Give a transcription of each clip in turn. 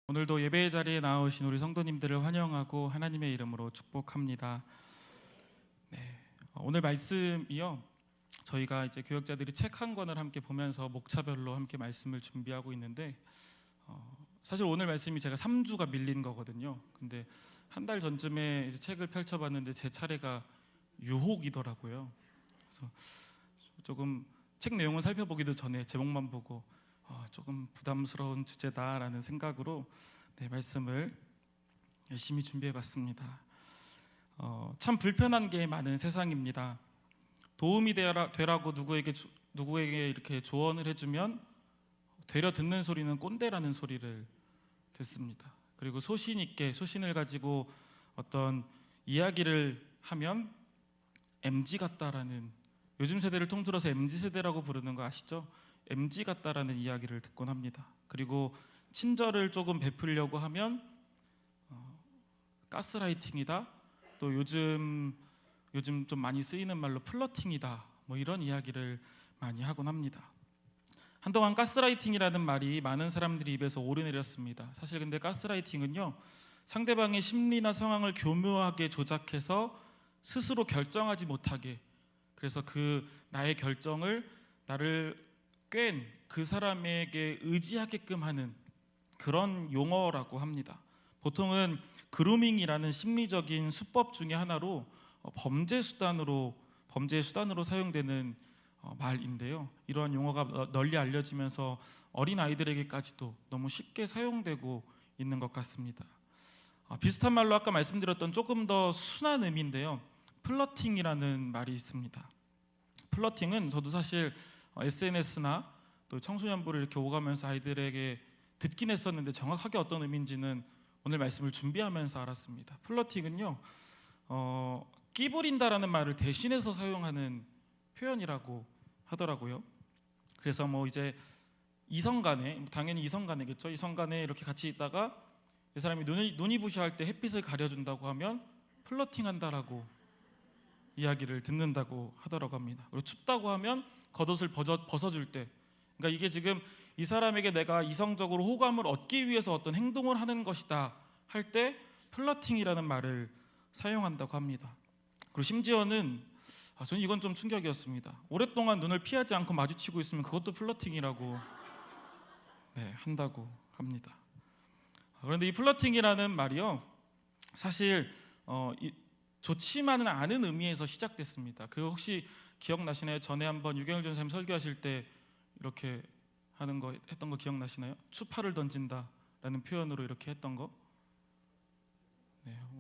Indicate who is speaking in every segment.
Speaker 1: 오늘도 예배의 자리에 나오신 우리 성도님들을 환영하고 하나님의 이름으로 축복합니다. 오늘 말씀이요. 저희가 이제 교역자들이 책 한 권을 함께 보면서 목차별로 함께 말씀을 준비하고 있는데 사실 오늘 말씀이 제가 3주가 밀린 거거든요. 근데 한 달 전쯤에 이제 책을 펼쳐봤는데 제 차례가 유혹이더라고요. 그래서 조금 책 내용을 살펴보기도 전에 제목만 보고 조금 부담스러운 주제다라는 생각으로 말씀을 열심히 준비해봤습니다. 참 불편한 게 많은 세상입니다. 도움이 되라고 누구에게 이렇게 조언을 해주면 되려 듣는 소리는 꼰대라는 소리를 듣습니다. 그리고 소신 있게 소신을 가지고 어떤 이야기를 하면 MG 같다라는, 요즘 세대를 통틀어서 MZ 세대라고 부르는 거 아시죠? MG 같다라는 이야기를 듣곤 합니다. 그리고 친절을 조금 베풀려고 하면 가스라이팅이다, 또 요즘 좀 많이 쓰이는 말로 플러팅이다, 뭐 이런 이야기를 많이 하곤 합니다. 한동안 가스라이팅이라는 말이 많은 사람들이 입에서 오르내렸습니다. 사실 근데 가스라이팅은요, 상대방의 심리나 상황을 교묘하게 조작해서 스스로 결정하지 못하게, 그래서 그 나의 결정을 나를 깬 그 사람에게 의지하게끔 하는 그런 용어라고 합니다. 보통은 그루밍이라는 심리적인 수법 중에 하나로 범죄의 수단으로 사용되는 말인데요. 이러한 용어가 널리 알려지면서 어린 아이들에게까지도 너무 쉽게 사용되고 있는 것 같습니다. 비슷한 말로 아까 말씀드렸던 조금 더 순한 의미인데요. 플러팅이라는 말이 있습니다. 플러팅은 저도 사실 SNS나 또 청소년부를 이렇게 오가면서 아이들에게 듣긴 했었는데 정확하게 어떤 의미인지는 오늘 말씀을 준비하면서 알았습니다. 플러팅은요, 끼부린다라는 말을 대신해서 사용하는 표현이라고 하더라고요. 그래서 뭐 이제 이성간에, 당연히 이성간에겠죠. 이성간에 이렇게 같이 있다가 이 사람이 눈이 부시할 때 햇빛을 가려준다고 하면 플러팅한다라고 이야기를 듣는다고 하더라고 합니다. 그리고 춥다고 하면 겉옷을 벗어줄 때, 그러니까 이게 지금 이 사람에게 내가 이성적으로 호감을 얻기 위해서 어떤 행동을 하는 것이다 할 때 플러팅이라는 말을 사용한다고 합니다. 그리고 심지어는 저는 이건 좀 충격이었습니다. 오랫동안 눈을 피하지 않고 마주치고 있으면 그것도 플러팅이라고 한다고 합니다. 그런데 이 플러팅이라는 말이요, 사실 좋지만은 않은 의미에서 시작됐습니다. 그 혹시 기억나시나요? 전에 한번 유경일 전사님 설교하실 때 이렇게 했던 거 기억나시나요? 추파를 던진다라는 표현으로 이렇게 했던 거.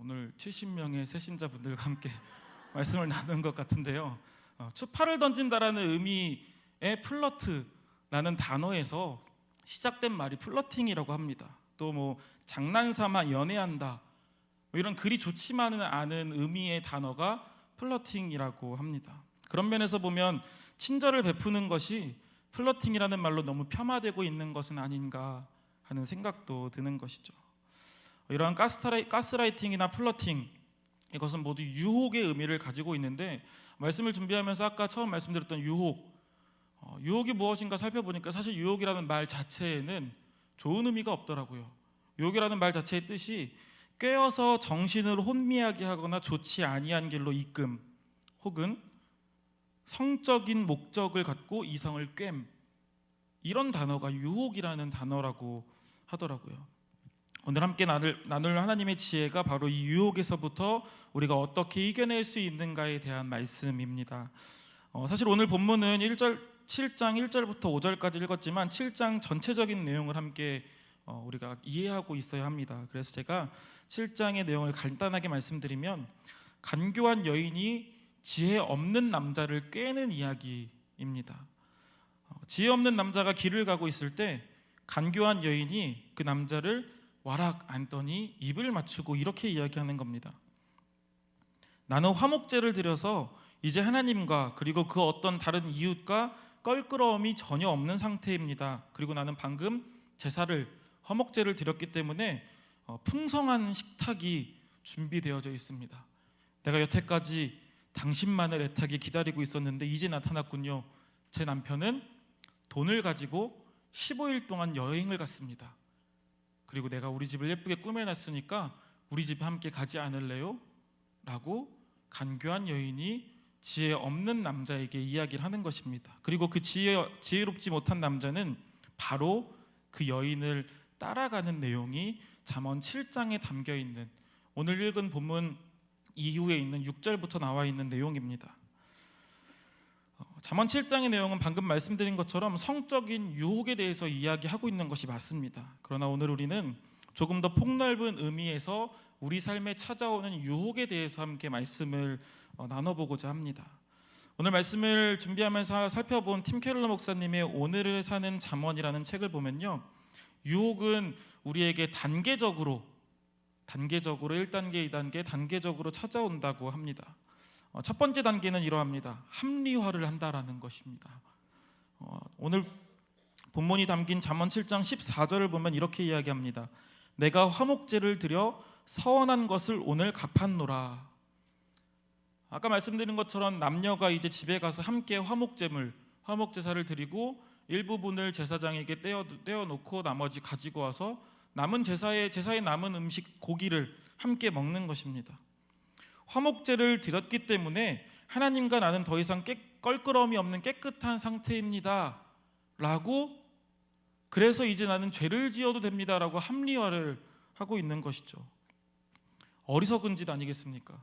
Speaker 1: 오늘 70명의 새신자분들과 함께 말씀을 나눈 것 같은데요. 추파를 던진다라는 의미의 플러트라는 단어에서 시작된 말이 플러팅이라고 합니다. 또 뭐 장난삼아 연애한다, 뭐 이런 그리 좋지만은 않은 의미의 단어가 플러팅이라고 합니다. 그런 면에서 보면 친절을 베푸는 것이 플러팅이라는 말로 너무 폄하되고 있는 것은 아닌가 하는 생각도 드는 것이죠. 이러한 가스라이팅이나 플러팅, 이것은 모두 유혹의 의미를 가지고 있는데, 말씀을 준비하면서 아까 처음 말씀드렸던 유혹이 무엇인가 살펴보니까 사실 유혹이라는 말 자체에는 좋은 의미가 없더라고요. 유혹이라는 말 자체의 뜻이 꿰어서 정신을 혼미하게 하거나 좋지 아니한 길로 이끔, 혹은 성적인 목적을 갖고 이성을 꿰임, 이런 단어가 유혹이라는 단어라고 하더라고요. 오늘 함께 나눌 하나님의 지혜가 바로 이 유혹에서부터 우리가 어떻게 이겨낼 수 있는가에 대한 말씀입니다. 사실 오늘 본문은 7장 1절부터 5절까지 읽었지만 7장 전체적인 내용을 함께 우리가 이해하고 있어야 합니다. 그래서 제가 7장의 내용을 간단하게 말씀드리면, 간교한 여인이 지혜 없는 남자를 꿰는 이야기입니다. 지혜 없는 남자가 길을 가고 있을 때 간교한 여인이 그 남자를 와락 앉더니 입을 맞추고 이렇게 이야기하는 겁니다. 나는 화목제를 드려서 이제 하나님과 그리고 그 어떤 다른 이웃과 껄끄러움이 전혀 없는 상태입니다. 그리고 나는 방금 화목제를 드렸기 때문에 풍성한 식탁이 준비되어져 있습니다. 내가 여태까지 당신만을 애타게 기다리고 있었는데 이제 나타났군요. 제 남편은 돈을 가지고 15일 동안 여행을 갔습니다. 그리고 내가 우리 집을 예쁘게 꾸며놨으니까 우리 집에 함께 가지 않을래요? 라고 간교한 여인이 지혜 없는 남자에게 이야기를 하는 것입니다. 그리고 그 지혜롭지 못한 남자는 바로 그 여인을 따라가는 내용이 잠언 7장에 담겨 있는, 오늘 읽은 본문 이후에 있는 6절부터 나와 있는 내용입니다. 잠언 7장의 내용은 방금 말씀드린 것처럼 성적인 유혹에 대해서 이야기하고 있는 것이 맞습니다. 그러나 오늘 우리는 조금 더 폭넓은 의미에서 우리 삶에 찾아오는 유혹에 대해서 함께 말씀을 나눠보고자 합니다. 오늘 말씀을 준비하면서 살펴본 팀 캐롤러 목사님의 오늘을 사는 잠언이라는 책을 보면요, 유혹은 우리에게 단계적으로 1단계, 2단계 단계적으로 찾아온다고 합니다. 첫 번째 단계는 이러합니다. 합리화를 한다라는 것입니다. 오늘 본문이 담긴 잠언 7장 14절을 보면 이렇게 이야기합니다. 내가 화목제를 드려 서원한 것을 오늘 갚았노라. 아까 말씀드린 것처럼 남녀가 이제 집에 가서 함께 화목제사를 드리고 일부분을 제사장에게 떼어놓고 나머지 가지고 와서 남은 제사에 남은 음식 고기를 함께 먹는 것입니다. 화목제를 드렸기 때문에 하나님과 나는 더 이상 껄끄러움이 없는 깨끗한 상태입니다 라고, 그래서 이제 나는 죄를 지어도 됩니다 라고 합리화를 하고 있는 것이죠. 어리석은 짓 아니겠습니까?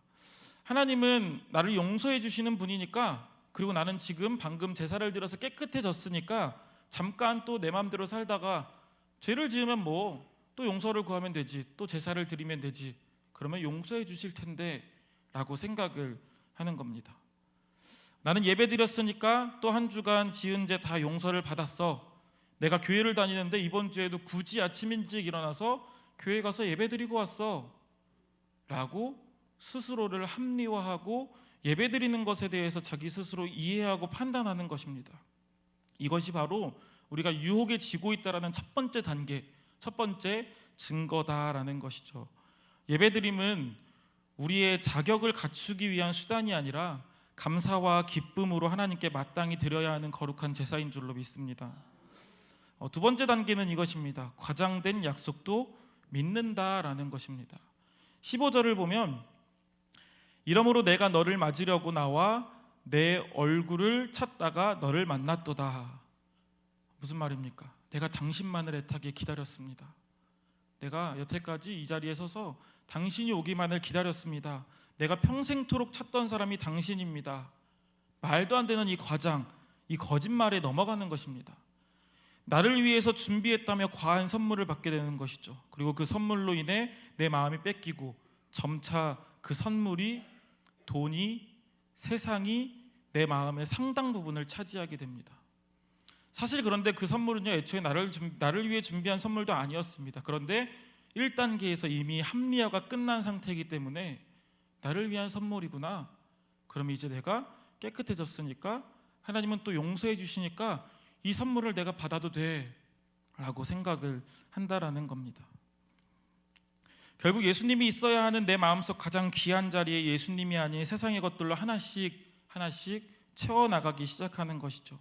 Speaker 1: 하나님은 나를 용서해 주시는 분이니까, 그리고 나는 지금 방금 제사를 드려서 깨끗해졌으니까 잠깐 또 내 마음대로 살다가 죄를 지으면 뭐 또 용서를 구하면 되지, 또 제사를 드리면 되지, 그러면 용서해 주실 텐데 라고 생각을 하는 겁니다. 나는 예배 드렸으니까 또 한 주간 지은 죄 다 용서를 받았어. 내가 교회를 다니는데 이번 주에도 굳이 아침 일찍 일어나서 교회 가서 예배 드리고 왔어 라고 스스로를 합리화하고 예배 드리는 것에 대해서 자기 스스로 이해하고 판단하는 것입니다. 이것이 바로 우리가 유혹에 지고 있다라는 첫 번째 단계, 첫 번째 증거다라는 것이죠. 예배드림은 우리의 자격을 갖추기 위한 수단이 아니라 감사와 기쁨으로 하나님께 마땅히 드려야 하는 거룩한 제사인 줄로 믿습니다. 두 번째 단계는 이것입니다. 과장된 약속도 믿는다라는 것입니다. 15절을 보면 이러므로 내가 너를 맞으려고 나와 내 얼굴을 찾다가 너를 만났도다. 무슨 말입니까? 내가 당신만을 애타게 기다렸습니다. 내가 여태까지 이 자리에 서서 당신이 오기만을 기다렸습니다. 내가 평생토록 찾던 사람이 당신입니다. 말도 안 되는 이 과장, 이 거짓말에 넘어가는 것입니다. 나를 위해서 준비했다며 과한 선물을 받게 되는 것이죠. 그리고 그 선물로 인해 내 마음이 뺏기고 점차 그 선물이, 돈이, 세상이 내 마음의 상당 부분을 차지하게 됩니다. 사실 그런데 그 선물은요, 애초에 나를 위해 준비한 선물도 아니었습니다. 그런데 1단계에서 이미 합리화가 끝난 상태이기 때문에 나를 위한 선물이구나, 그럼 이제 내가 깨끗해졌으니까 하나님은 또 용서해 주시니까 이 선물을 내가 받아도 돼 라고 생각을 한다라는 겁니다. 결국 예수님이 있어야 하는 내 마음속 가장 귀한 자리에 예수님이 아닌 세상의 것들로 하나씩 채워나가기 시작하는 것이죠.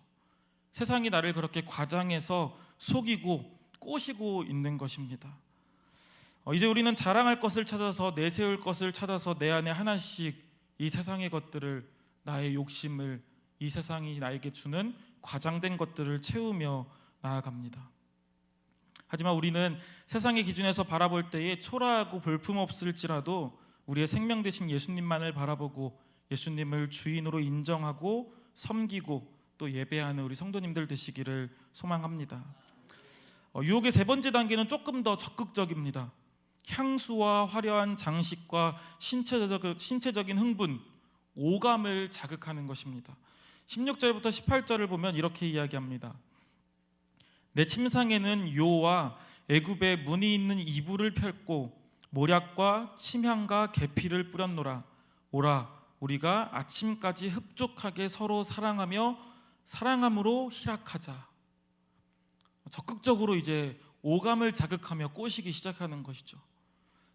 Speaker 1: 세상이 나를 그렇게 과장해서 속이고 꼬시고 있는 것입니다. 이제 우리는 자랑할 것을 찾아서, 내세울 것을 찾아서 내 안에 하나씩 이 세상의 것들을, 나의 욕심을, 이 세상이 나에게 주는 과장된 것들을 채우며 나아갑니다. 하지만 우리는 세상의 기준에서 바라볼 때에 초라하고 볼품없을지라도 우리의 생명 되신 예수님만을 바라보고 예수님을 주인으로 인정하고 섬기고 또 예배하는 우리 성도님들 되시기를 소망합니다. 유혹의 세 번째 단계는 조금 더 적극적입니다. 향수와 화려한 장식과 신체적인 흥분, 오감을 자극하는 것입니다. 16절부터 18절을 보면 이렇게 이야기합니다. 내 침상에는 요와 애굽의 무늬 있는 이불을 펼고 모략과 침향과 계피를 뿌렸노라. 오라, 우리가 아침까지 흡족하게 서로 사랑함으로 희락하자. 적극적으로 이제 오감을 자극하며 꼬시기 시작하는 것이죠.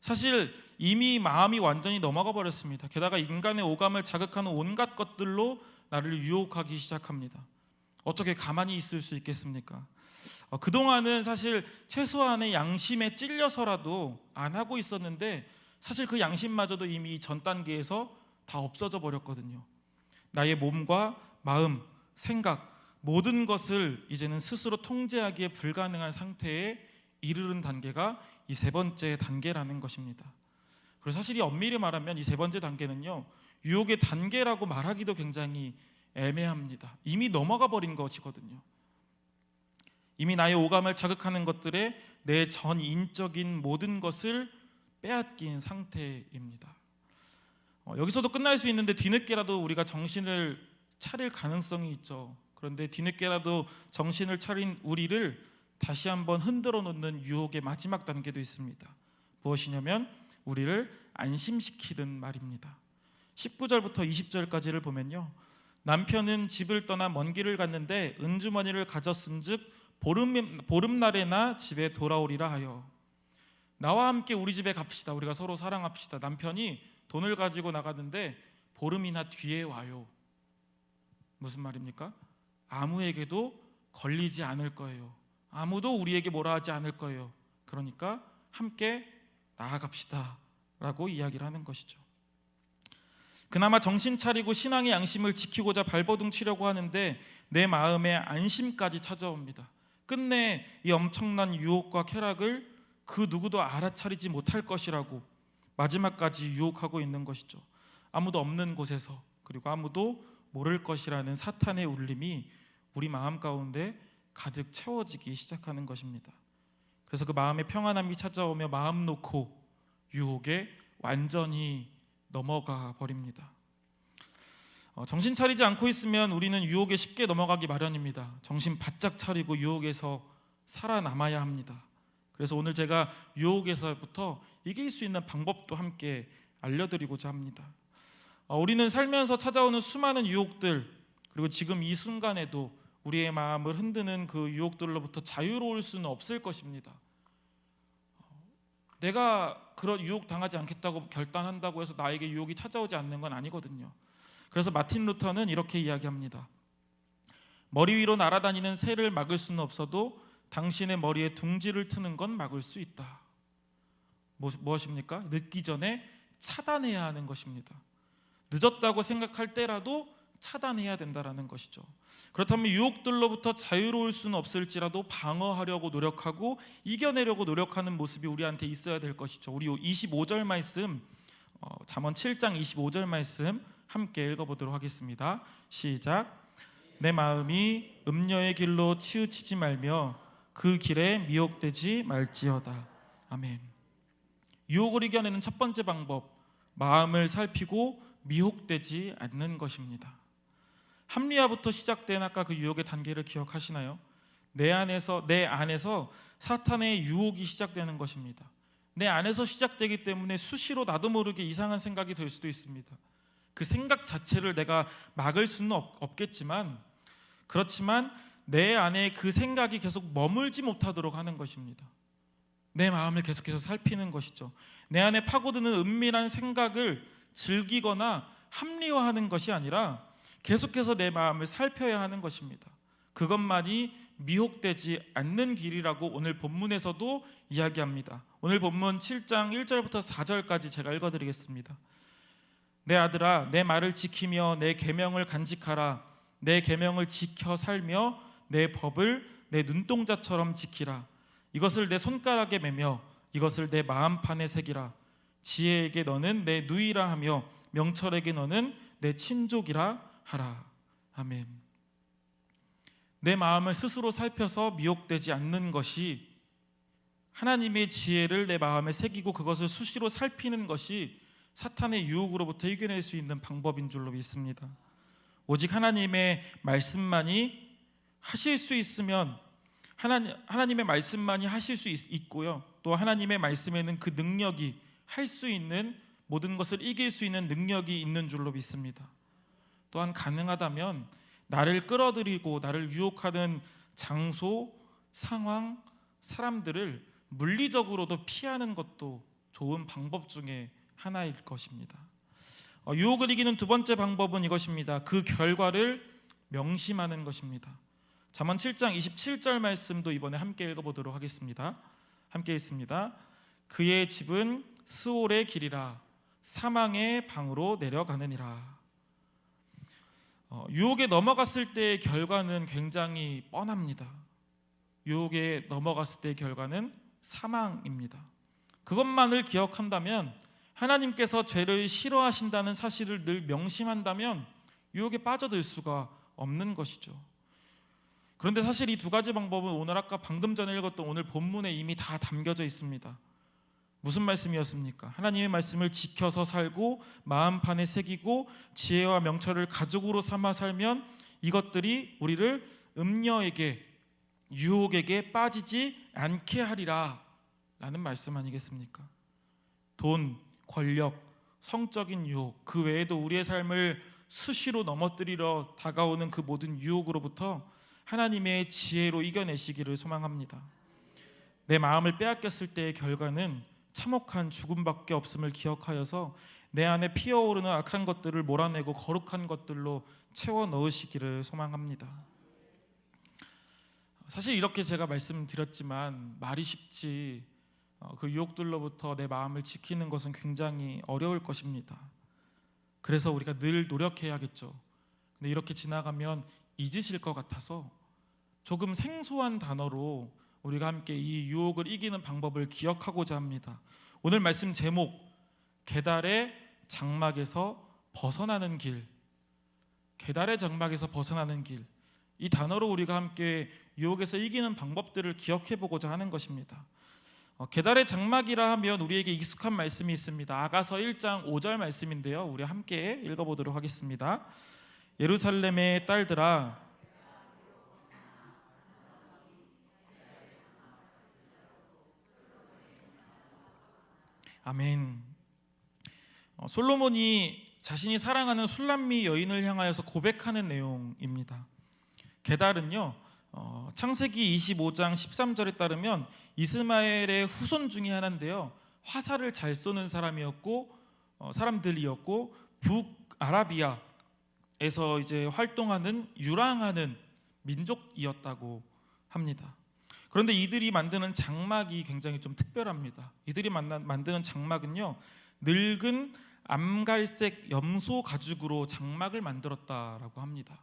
Speaker 1: 사실 이미 마음이 완전히 넘어가 버렸습니다. 게다가 인간의 오감을 자극하는 온갖 것들로 나를 유혹하기 시작합니다. 어떻게 가만히 있을 수 있겠습니까? 그동안은 사실 최소한의 양심에 찔려서라도 안 하고 있었는데 사실 그 양심마저도 이미 전 단계에서 다 없어져 버렸거든요. 나의 몸과 마음, 생각 모든 것을 이제는 스스로 통제하기에 불가능한 상태에 이르는 단계가 이 세 번째 단계라는 것입니다. 그리고 사실 이 엄밀히 말하면 이 세 번째 단계는요, 유혹의 단계라고 말하기도 굉장히 애매합니다. 이미 넘어가 버린 것이거든요. 이미 나의 오감을 자극하는 것들에 내 전인적인 모든 것을 빼앗긴 상태입니다. 여기서도 끝날 수 있는데 뒤늦게라도 우리가 정신을 차릴 가능성이 있죠. 그런데 뒤늦게라도 정신을 차린 우리를 다시 한번 흔들어 놓는 유혹의 마지막 단계도 있습니다. 무엇이냐면 우리를 안심시키는 말입니다. 19절부터 20절까지를 보면요, 남편은 집을 떠나 먼 길을 갔는데 은주머니를 가졌은즉 보름날에나 집에 돌아오리라 하여. 나와 함께 우리 집에 갑시다. 우리가 서로 사랑합시다. 남편이 돈을 가지고 나갔는데 보름이나 뒤에 와요. 무슨 말입니까? 아무에게도 걸리지 않을 거예요. 아무도 우리에게 뭐라 하지 않을 거예요. 그러니까 함께 나아갑시다 라고 이야기를 하는 것이죠. 그나마 정신 차리고 신앙의 양심을 지키고자 발버둥 치려고 하는데 내 마음에 안심까지 찾아옵니다. 끝내 이 엄청난 유혹과 쾌락을 그 누구도 알아차리지 못할 것이라고 마지막까지 유혹하고 있는 것이죠. 아무도 없는 곳에서, 그리고 아무도 모를 것이라는 사탄의 울림이 우리 마음 가운데 가득 채워지기 시작하는 것입니다. 그래서 그 마음의 평안함이 찾아오며 마음 놓고 유혹에 완전히 넘어가 버립니다. 정신 차리지 않고 있으면 우리는 유혹에 쉽게 넘어가기 마련입니다. 정신 바짝 차리고 유혹에서 살아남아야 합니다. 그래서 오늘 제가 유혹에서부터 이길 수 있는 방법도 함께 알려드리고자 합니다. 우리는 살면서 찾아오는 수많은 유혹들, 그리고 지금 이 순간에도 우리의 마음을 흔드는 그 유혹들로부터 자유로울 수는 없을 것입니다. 내가 그런 유혹 당하지 않겠다고 결단한다고 해서 나에게 유혹이 찾아오지 않는 건 아니거든요. 그래서 마틴 루터는 이렇게 이야기합니다. 머리 위로 날아다니는 새를 막을 수는 없어도 당신의 머리에 둥지를 트는 건 막을 수 있다. 무엇입니까? 늦기 전에 차단해야 하는 것입니다. 늦었다고 생각할 때라도 차단해야 된다라는 것이죠. 그렇다면 유혹들로부터 자유로울 수는 없을지라도 방어하려고 노력하고 이겨내려고 노력하는 모습이 우리한테 있어야 될 것이죠. 우리 25절 말씀, 잠언 7장 25절 말씀 함께 읽어보도록 하겠습니다. 시작. 내 마음이 음녀의 길로 치우치지 말며 그 길에 미혹되지 말지어다. 아멘. 유혹을 이겨내는 첫 번째 방법, 마음을 살피고 미혹되지 않는 것입니다. 합리화부터 시작된 아까 그 유혹의 단계를 기억하시나요? 내 안에서 사탄의 유혹이 시작되는 것입니다. 내 안에서 시작되기 때문에 수시로 나도 모르게 이상한 생각이 들 수도 있습니다. 그 생각 자체를 내가 막을 수는 없겠지만, 그렇지만 내 안에 그 생각이 계속 머물지 못하도록 하는 것입니다. 내 마음을 계속해서 살피는 것이죠. 내 안에 파고드는 은밀한 생각을 즐기거나 합리화하는 것이 아니라 계속해서 내 마음을 살펴야 하는 것입니다. 그것만이 미혹되지 않는 길이라고 오늘 본문에서도 이야기합니다. 오늘 본문 7장 1절부터 4절까지 제가 읽어드리겠습니다. 내 아들아, 내 말을 지키며 내 계명을 간직하라. 내 계명을 지켜 살며 내 법을 내 눈동자처럼 지키라. 이것을 내 손가락에 매며 이것을 내 마음판에 새기라. 지혜에게 너는 내 누이라 하며 명철에게 너는 내 친족이라 하라. 아멘. 내 마음을 스스로 살펴서 미혹되지 않는 것이, 하나님의 지혜를 내 마음에 새기고 그것을 수시로 살피는 것이 사탄의 유혹으로부터 이겨낼 수 있는 방법인 줄로 믿습니다. 오직 하나님의 말씀만이 하실 수 있으면 하나님의 말씀만이 하실 수 있고요, 또 하나님의 말씀에는 그 능력이, 할 수 있는 모든 것을 이길 수 있는 능력이 있는 줄로 믿습니다. 또한 가능하다면 나를 끌어들이고 나를 유혹하는 장소, 상황, 사람들을 물리적으로도 피하는 것도 좋은 방법 중에 하나일 것입니다. 유혹을 이기는 두 번째 방법은 이것입니다. 그 결과를 명심하는 것입니다. 잠언 7장 27절 말씀도 이번에 함께 읽어보도록 하겠습니다. 함께 읽습니다. 그의 집은 스올의 길이라 사망의 방으로 내려가느니라. 유혹에 넘어갔을 때의 결과는 굉장히 뻔합니다. 유혹에 넘어갔을 때의 결과는 사망입니다. 그것만을 기억한다면, 하나님께서 죄를 싫어하신다는 사실을 늘 명심한다면 유혹에 빠져들 수가 없는 것이죠. 그런데 사실 이 두 가지 방법은 오늘 아까 방금 전에 읽었던 오늘 본문에 이미 다 담겨져 있습니다. 무슨 말씀이었습니까? 하나님의 말씀을 지켜서 살고 마음판에 새기고 지혜와 명철을 가족으로 삼아 살면 이것들이 우리를 음녀에게, 유혹에게 빠지지 않게 하리라 라는 말씀 아니겠습니까? 돈, 권력, 성적인 유혹, 그 외에도 우리의 삶을 수시로 넘어뜨리러 다가오는 그 모든 유혹으로부터 하나님의 지혜로 이겨내시기를 소망합니다. 내 마음을 빼앗겼을 때의 결과는 참혹한 죽음밖에 없음을 기억하여서 내 안에 피어오르는 악한 것들을 몰아내고 거룩한 것들로 채워 넣으시기를 소망합니다. 사실 이렇게 제가 말씀드렸지만 말이 쉽지 그 유혹들로부터 내 마음을 지키는 것은 굉장히 어려울 것입니다. 그래서 우리가 늘 노력해야겠죠. 근데 이렇게 지나가면 잊으실 것 같아서 조금 생소한 단어로 우리가 함께 이 유혹을 이기는 방법을 기억하고자 합니다. 오늘 말씀 제목, 계달의 장막에서 벗어나는 길. 계달의 장막에서 벗어나는 길. 이 단어로 우리가 함께 유혹에서 이기는 방법들을 기억해 보고자 하는 것입니다. 계달의 장막이라 하면 우리에게 익숙한 말씀이 있습니다. 아가서 1장 5절 말씀인데요, 우리 함께 읽어보도록 하겠습니다. 예루살렘의 딸들아, 아멘. 솔로몬이 자신이 사랑하는 술람미 여인을 향하여서 고백하는 내용입니다. 계달은요, 창세기 25장 13절에 따르면 이스마엘의 후손 중에 하나인데요, 화살을 잘 쏘는 사람들이었고 북아라비아에서 이제 활동하는 유랑하는 민족이었다고 합니다. 그런데 이들이 만드는 장막이 굉장히 좀 특별합니다. 이들이 만드는 장막은요, 늙은 암갈색 염소 가죽으로 장막을 만들었다라고 합니다.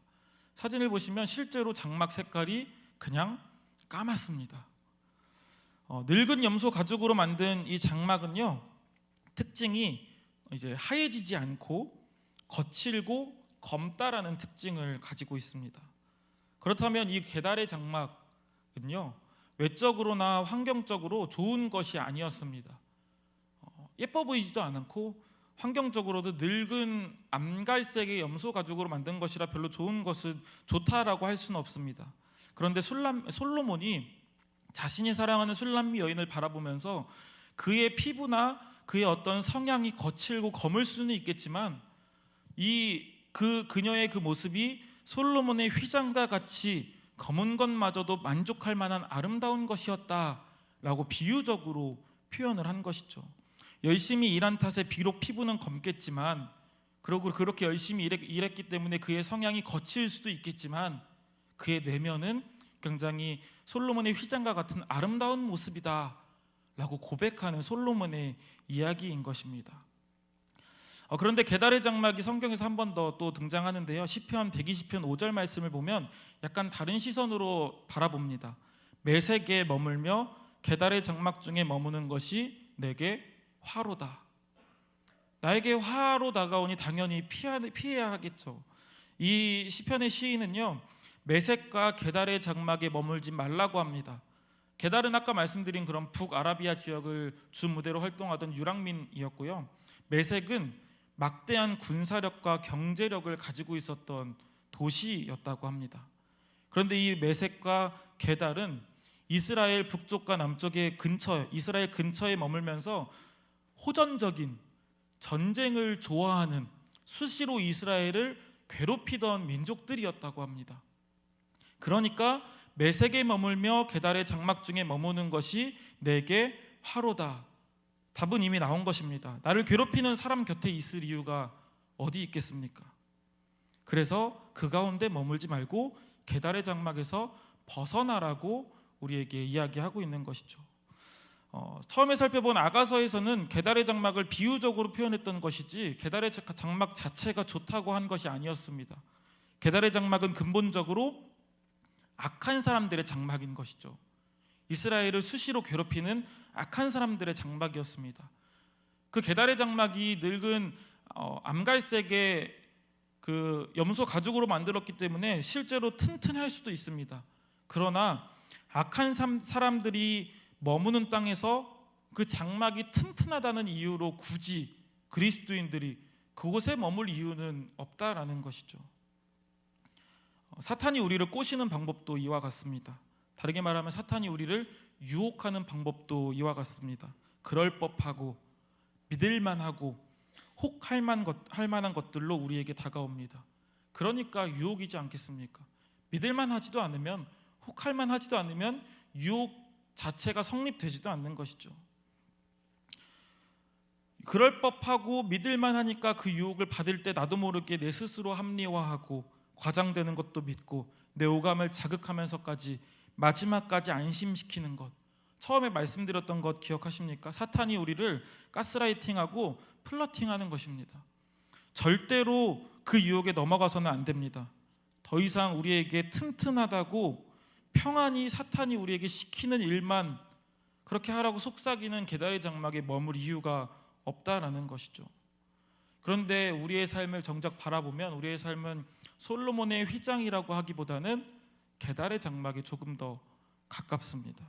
Speaker 1: 사진을 보시면 실제로 장막 색깔이 그냥 까맣습니다. 늙은 염소 가죽으로 만든 이 장막은요, 특징이 이제 하얘지지 않고 거칠고 검다라는 특징을 가지고 있습니다. 그렇다면 이 계달의 장막은요, 외적으로나 환경적으로 좋은 것이 아니었습니다. 예뻐 보이지도 않고 환경적으로도 늙은 암갈색의 염소 가죽으로 만든 것이라 별로 좋다라고 할 수는 없습니다. 그런데 솔로몬이 자신이 사랑하는 술람미 여인을 바라보면서 그의 피부나 그의 어떤 성향이 거칠고 검을 수는 있겠지만 그녀의 그 모습이 솔로몬의 휘장과 같이 검은 것마저도 만족할 만한 아름다운 것이었다라고 비유적으로 표현을 한 것이죠. 열심히 일한 탓에 비록 피부는 검겠지만, 그리고 그렇게 열심히 일했기 때문에 그의 성향이 거칠 수도 있겠지만 그의 내면은 굉장히 솔로몬의 휘장과 같은 아름다운 모습이다 라고 고백하는 솔로몬의 이야기인 것입니다. 그런데 계달의 장막이 성경에서 한 번 더 또 등장하는데요, 시편 120편 5절 말씀을 보면 약간 다른 시선으로 바라봅니다. 메색에 머물며 계달의 장막 중에 머무는 것이 내게 화로다. 나에게 화로 다가오니 당연히 피해야 하겠죠. 이 시편의 시인은요, 메색과 계달의 장막에 머물지 말라고 합니다. 계달은 아까 말씀드린 그런 북아라비아 지역을 주 무대로 활동하던 유랑민이었고요, 메색은 막대한 군사력과 경제력을 가지고 있었던 도시였다고 합니다. 그런데 이 메색과 계달은 이스라엘 북쪽과 남쪽의 이스라엘 근처에 머물면서 호전적인 전쟁을 좋아하는, 수시로 이스라엘을 괴롭히던 민족들이었다고 합니다. 그러니까 메색에 머물며 계달의 장막 중에 머무는 것이 내게 화로다. 답은 이미 나온 것입니다. 나를 괴롭히는 사람 곁에 있을 이유가 어디 있겠습니까? 그래서 그 가운데 머물지 말고 계달의 장막에서 벗어나라고 우리에게 이야기하고 있는 것이죠. 처음에 살펴본 아가서에서는 계달의 장막을 비유적으로 표현했던 것이지 계달의 장막 자체가 좋다고 한 것이 아니었습니다. 계달의 장막은 근본적으로 악한 사람들의 장막인 것이죠. 이스라엘을 수시로 괴롭히는 악한 사람들의 장막이었습니다. 그 계달의 장막이 늙은 암갈색의 그 염소 가죽으로 만들었기 때문에 실제로 튼튼할 수도 있습니다. 그러나 악한 사람들이 머무는 땅에서 그 장막이 튼튼하다는 이유로 굳이 그리스도인들이 그곳에 머물 이유는 없다라는 것이죠. 사탄이 우리를 꼬시는 방법도 이와 같습니다. 다르게 말하면 사탄이 우리를 유혹하는 방법도 이와 같습니다. 그럴 법하고 믿을만하고 혹할 만한 것들로 우리에게 다가옵니다. 그러니까 유혹이지 않겠습니까? 믿을만하지도 않으면 혹할 만하지도 않으면 유혹 자체가 성립되지도 않는 것이죠. 그럴 법하고 믿을만하니까 그 유혹을 받을 때 나도 모르게 내 스스로 합리화하고 과장되는 것도 믿고 내 오감을 자극하면서까지 마지막까지 안심시키는 것, 처음에 말씀드렸던 것 기억하십니까? 사탄이 우리를 가스라이팅하고 플러팅하는 것입니다. 절대로 그 유혹에 넘어가서는 안 됩니다. 더 이상 우리에게 튼튼하다고 평안히 사탄이 우리에게 시키는 일만 그렇게 하라고 속삭이는 계달의 장막에 머물 이유가 없다라는 것이죠. 그런데 우리의 삶을 정작 바라보면 우리의 삶은 솔로몬의 휘장이라고 하기보다는 계달의 장막에 조금 더 가깝습니다.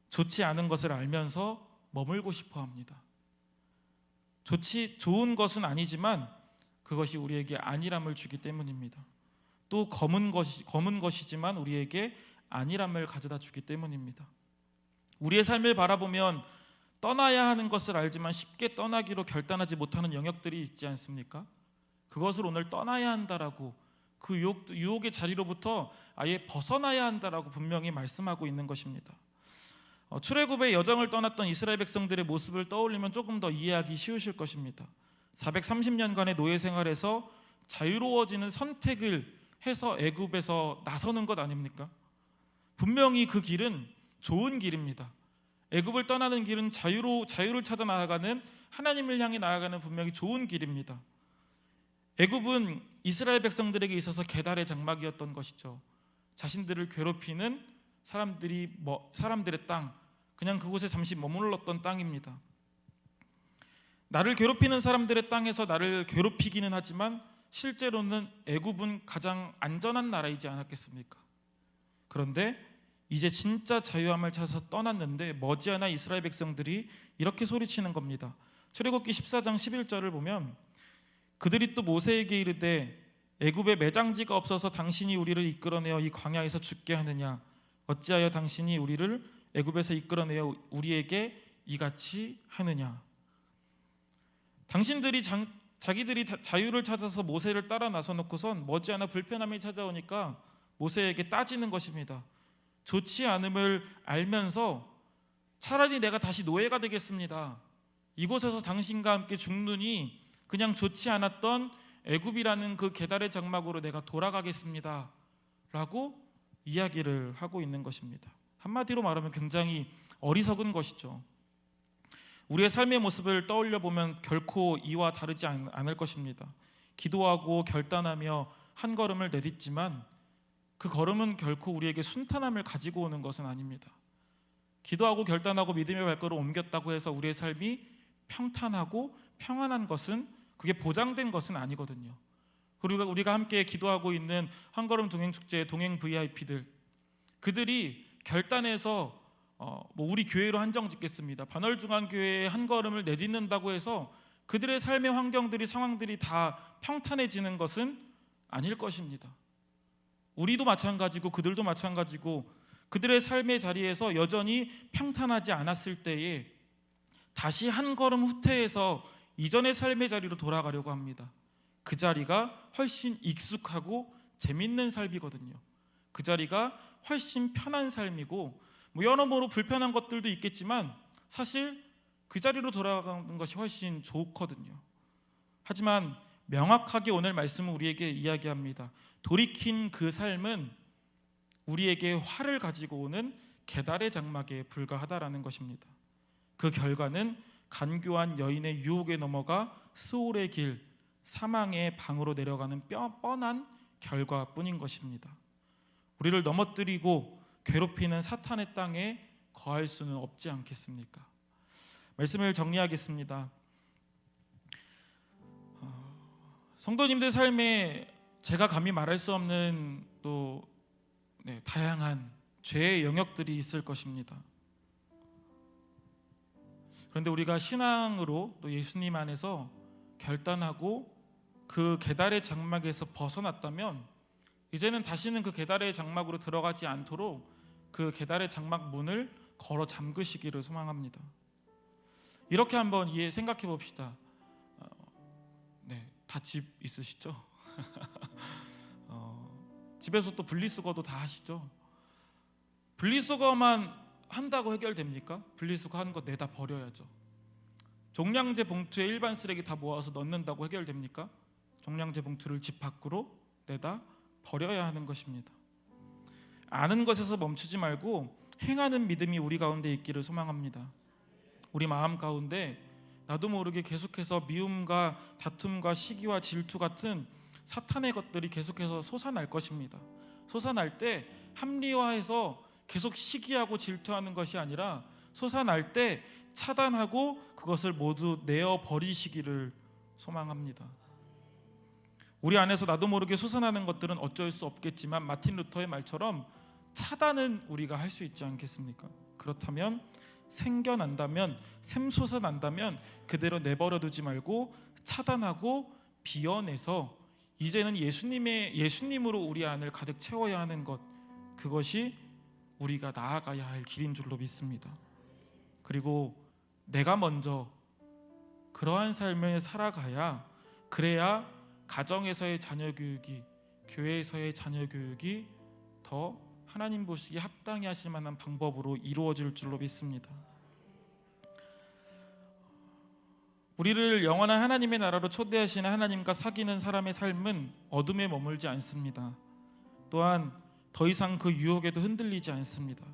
Speaker 1: 좋지 않은 것을 알면서 머물고 싶어 합니다. 좋은 것은 아니지만 그것이 우리에게 안일함을 주기 때문입니다. 또 검은 것이지만 우리에게 안일함을 가져다 주기 때문입니다. 우리의 삶을 바라보면 떠나야 하는 것을 알지만 쉽게 떠나기로 결단하지 못하는 영역들이 있지 않습니까? 그것을 오늘 떠나야 한다라고 그 유혹의 자리로부터 아예 벗어나야 한다라고 분명히 말씀하고 있는 것입니다. 출애굽의 여정을 떠났던 이스라엘 백성들의 모습을 떠올리면 조금 더 이해하기 쉬우실 것입니다. 430년간의 노예 생활에서 자유로워지는 선택을 해서 애굽에서 나서는 것 아닙니까? 분명히 그 길은 좋은 길입니다. 애굽을 떠나는 길은 자유를 찾아 나아가는, 하나님을 향해 나아가는 분명히 좋은 길입니다. 애굽은 이스라엘 백성들에게 있어서 계달의 장막이었던 것이죠. 자신들을 괴롭히는 사람들의 땅, 그냥 그곳에 잠시 머물렀던 땅입니다. 나를 괴롭히는 사람들의 땅에서 나를 괴롭히기는 하지만 실제로는 애굽은 가장 안전한 나라이지 않았겠습니까? 그런데 이제 진짜 자유함을 찾아서 떠났는데 머지않아 이스라엘 백성들이 이렇게 소리치는 겁니다. 출애굽기 14장 11절을 보면 그들이 또 모세에게 이르되 애굽에 매장지가 없어서 당신이 우리를 이끌어내어 이 광야에서 죽게 하느냐? 어찌하여 당신이 우리를 애굽에서 이끌어내어 우리에게 이같이 하느냐? 당신들이 자기들이 자유를 찾아서 모세를 따라 나서 놓고선 머지않아 불편함이 찾아오니까 모세에게 따지는 것입니다. 좋지 않음을 알면서 차라리 내가 다시 노예가 되겠습니다. 이곳에서 당신과 함께 죽느니 그냥 좋지 않았던 애굽이라는 그 계달의 장막으로 내가 돌아가겠습니다 라고 이야기를 하고 있는 것입니다. 한마디로 말하면 굉장히 어리석은 것이죠. 우리의 삶의 모습을 떠올려 보면 결코 이와 다르지 않을 것입니다. 기도하고 결단하며 한 걸음을 내딛지만 그 걸음은 결코 우리에게 순탄함을 가지고 오는 것은 아닙니다. 기도하고 결단하고 믿음의 발걸음을 옮겼다고 해서 우리의 삶이 평탄하고 평안한 것은, 그게 보장된 것은 아니거든요. 그리고 우리가 함께 기도하고 있는 한걸음 동행축제의 동행 VIP들, 그들이 결단해서 우리 교회로 한정 짓겠습니다, 반월중앙교회에 한 걸음을 내딛는다고 해서 그들의 삶의 환경들이, 상황들이 다 평탄해지는 것은 아닐 것입니다. 우리도 마찬가지고 그들도 마찬가지고 그들의 삶의 자리에서 여전히 평탄하지 않았을 때에 다시 한 걸음 후퇴해서 이전의 삶의 자리로 돌아가려고 합니다. 그 자리가 훨씬 익숙하고 재밌는 삶이거든요. 그 자리가 훨씬 편한 삶이고 여러모로 불편한 것들도 있겠지만 사실 그 자리로 돌아가는 것이 훨씬 좋거든요. 하지만 명확하게 오늘 말씀은 우리에게 이야기합니다. 돌이킨 그 삶은 우리에게 화를 가지고 오는 계달의 장막에 불과하다라는 것입니다. 그 결과는 간교한 여인의 유혹에 넘어가 스올의 길, 사망의 방으로 내려가는 뻔한 결과뿐인 것입니다. 우리를 넘어뜨리고 괴롭히는 사탄의 땅에 거할 수는 없지 않겠습니까? 말씀을 정리하겠습니다. 성도님들 삶에 제가 감히 말할 수 없는 또 다양한 죄의 영역들이 있을 것입니다. 그런데 우리가 신앙으로 또 예수님 안에서 결단하고 그 계달의 장막에서 벗어났다면 이제는 다시는 그 계달의 장막으로 들어가지 않도록 그 계달의 장막 문을 걸어 잠그시기를 소망합니다. 이렇게 한번 생각해 봅시다. 다 집 있으시죠? 집에서 또 분리수거도 다 하시죠? 분리수거만 한다고 해결됩니까? 분리수거 하는 거 내다 버려야죠. 종량제 봉투에 일반 쓰레기 다 모아서 넣는다고 해결됩니까? 종량제 봉투를 집 밖으로 내다 버려야 하는 것입니다. 아는 것에서 멈추지 말고 행하는 믿음이 우리 가운데 있기를 소망합니다. 우리 마음 가운데 나도 모르게 계속해서 미움과 다툼과 시기와 질투 같은 사탄의 것들이 계속해서 솟아날 것입니다. 솟아날 때 합리화해서 계속 시기하고 질투하는 것이 아니라 솟아날 때 차단하고 그것을 모두 내어 버리시기를 소망합니다. 우리 안에서 나도 모르게 솟아나는 것들은 어쩔 수 없겠지만 마틴 루터의 말처럼 차단은 우리가 할 수 있지 않겠습니까? 그렇다면 생겨난다면 샘솟아난다면 그대로 내버려 두지 말고 차단하고 비워내서 이제는 예수님으로 우리 안을 가득 채워야 하는 것, 그것이 우리가 나아가야 할 길인 줄로 믿습니다. 그리고 내가 먼저 그러한 삶을 살아가야, 그래야 가정에서의 자녀 교육이, 교회에서의 자녀 교육이 더 하나님 보시기에 합당히 하실 만한 방법으로 이루어질 줄로 믿습니다. 우리를 영원한 하나님의 나라로 초대하시는 하나님과 사귀는 사람의 삶은 어둠에 머물지 않습니다. 또한 더 이상 그 유혹에도 흔들리지 않습니다.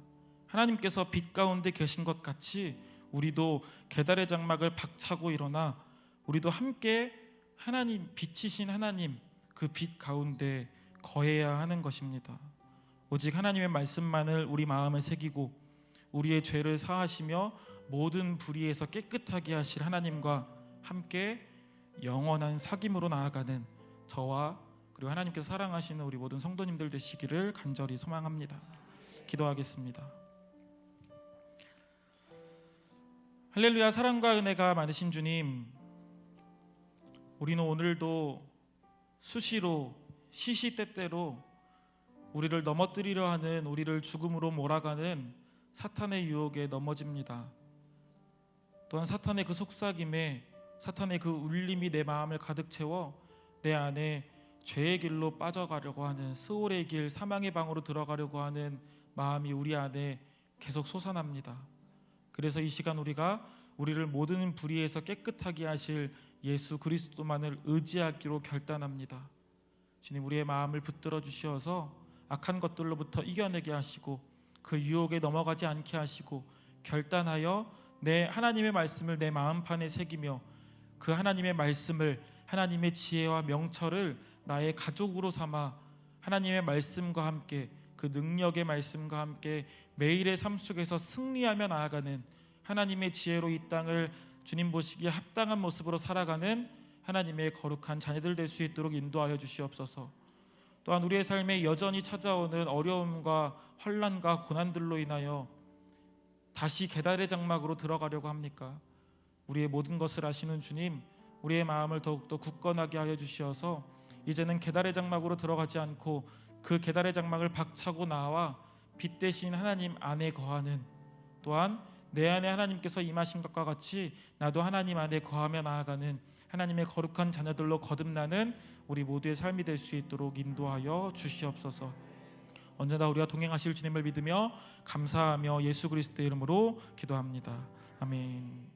Speaker 1: 하나님께서 빛 가운데 계신 것 같이 우리도 계달의 장막을 박차고 일어나 우리도 함께 하나님, 빛이신 하나님 그 빛 가운데 거해야 하는 것입니다. 오직 하나님의 말씀만을 우리 마음에 새기고 우리의 죄를 사하시며 모든 불의에서 깨끗하게 하실 하나님과 함께 영원한 사귐으로 나아가는 저와 그리고 하나님께서 사랑하시는 우리 모든 성도님들 되시기를 간절히 소망합니다. 기도하겠습니다. 할렐루야. 사랑과 은혜가 많으신 주님, 우리는 오늘도 수시로 시시때때로 우리를 넘어뜨리려 하는, 우리를 죽음으로 몰아가는 사탄의 유혹에 넘어집니다. 또한 사탄의 그 속삭임에, 사탄의 그 울림이 내 마음을 가득 채워 내 안에 죄의 길로 빠져가려고 하는, 스올의 길, 사망의 방으로 들어가려고 하는 마음이 우리 안에 계속 솟아납니다. 그래서 이 시간 우리가 우리를 모든 불의에서 깨끗하게 하실 예수 그리스도만을 의지하기로 결단합니다. 주님, 우리의 마음을 붙들어 주시어서 악한 것들로부터 이겨내게 하시고 그 유혹에 넘어가지 않게 하시고 결단하여 내 하나님의 말씀을 내 마음판에 새기며 그 하나님의 말씀을, 하나님의 지혜와 명철을 나의 가족으로 삼아 하나님의 말씀과 함께, 그 능력의 말씀과 함께 매일의 삶 속에서 승리하며 나아가는, 하나님의 지혜로 이 땅을 주님 보시기에 합당한 모습으로 살아가는 하나님의 거룩한 자녀들 될 수 있도록 인도하여 주시옵소서. 또한 우리의 삶에 여전히 찾아오는 어려움과 환난과 고난들로 인하여 다시 계달의 장막으로 들어가려고 합니까? 우리의 모든 것을 아시는 주님, 우리의 마음을 더욱더 굳건하게 하여 주시어서 이제는 계달의 장막으로 들어가지 않고 그 계달의 장막을 박차고 나와 빛 대신 하나님 안에 거하는, 또한 내 안에 하나님께서 임하신 것과 같이 나도 하나님 안에 거하며 나아가는 하나님의 거룩한 자녀들로 거듭나는 우리 모두의 삶이 될 수 있도록 인도하여 주시옵소서. 언제나 우리와 동행하실 주님을 믿으며 감사하며 예수 그리스도의 이름으로 기도합니다. 아멘.